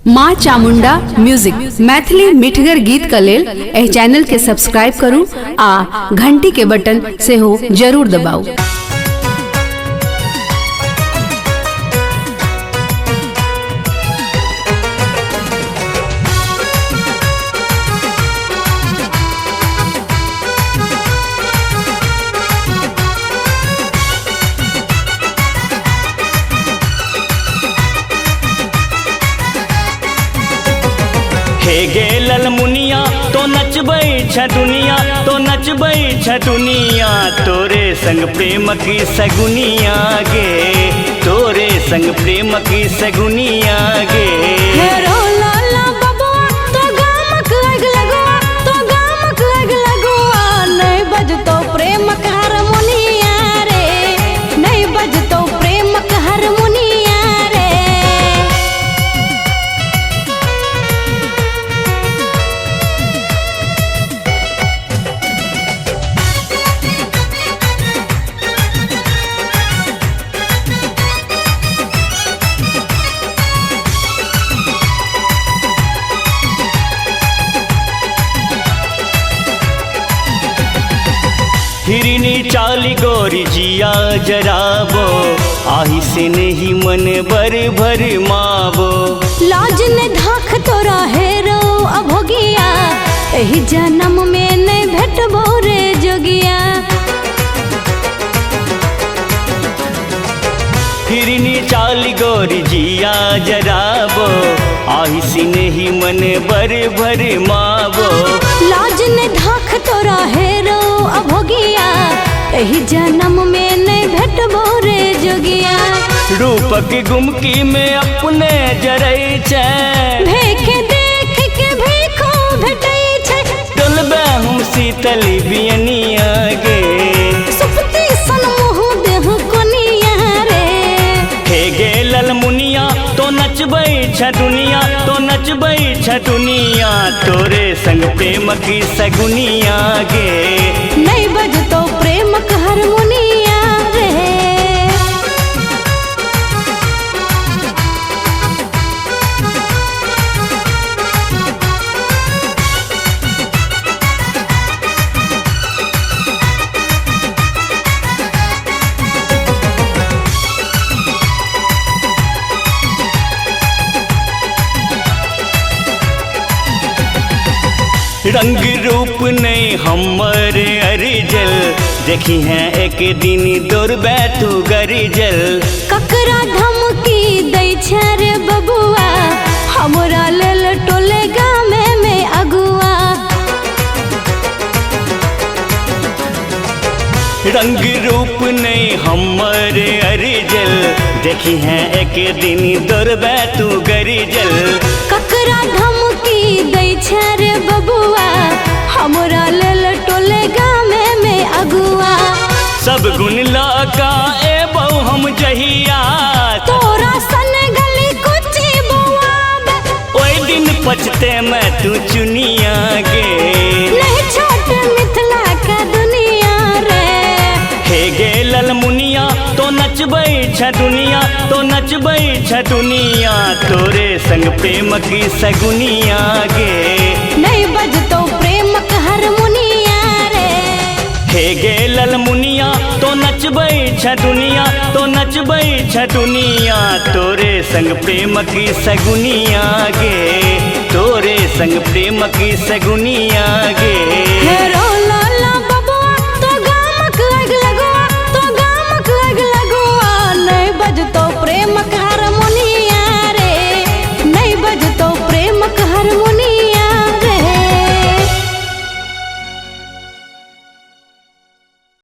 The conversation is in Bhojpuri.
माँ चामुंडा म्यूजिक मैथिली मिठगर गीत का लेल एह चैनल के सब्सक्राइब करू आ घंटी के बटन से हो जरूर दबाऊ। हे गे ललमुनिया तो नचबै छ दुनिया, तो नचबै छ दुनिया, तोरे संग प्रेम की सगुनिया गे, तोरे संग प्रेम की सगुनिया गे। हेरो लाला बबुआ तो गामक आग लगुआ, तो गामक आग लगुआ, नहीं बजतो प्रेम का हारमोनिया रे, नहीं बजतो प्रेम का हारमोनिया रे। हिरनी चाली गोरी जिया जराबो, आही से नहीं मन भर भर मावो। लाज ने धाख तोरा हेरो अभोगिया, एही जन्म में नहीं भेटबो रे जोगिया। हिरनी चाली गोरी जिया जराबो, आही से नहीं मन भर भर मावो। लाज ने धाख तोरा हेरो अभोगिया, एही जन्म में नहीं भेटबो रे जोगिया। रूपक गुमकी में अपने जरै छै, भेखे देख के भीखो भेटै छै। डोलबे हम शीतल बियनिया गे, सुपती सन मुँह देह कोनिया रे। हे गे ललमुनिया तो नचबै छ दुनिया, तो नचबै छ दुनिया, तोरे संग प्रेम की सगुनिया गे। नहीं बजतो प्रेम का हारमोनिया रे। रंग रूप नहीं हमर अरिजल, देखी है एक दिन दौड़बे तू गरिजल। ककरा धमकी दै छै रे बबुआ, हमरा लेल टोले गामे में अगुआ। रंग रूप नहीं हमर अरिजल, देखी है एक दिन दौड़बे तू गरिजल। ककरा धमकी दै छै रे बबुआ, हमरा लेल टोले गामे में अगुआ। सब गुण लगा एबौ हम जहिया, तोरा सन गली कुची बुआबे, ओइ दिन पछते मैं तू चुनिया गे। नहीं छोट मिथिला का दुनिया रे। हे गे ललमुनिया तो नचबै छ दुनिया, तो नचबै छ दुनिया, तोरे संग प्रेम की सगुनिया गे। नहीं बजतो प्रेम का हारमोनिया रे। हे गे ललमुनिया तो नचबै छ दुनिया, तो नचबै छ दुनिया, तोरे संग प्रेम की सगुनिया गे, तोरे संग प्रेम की सगुनिया गे।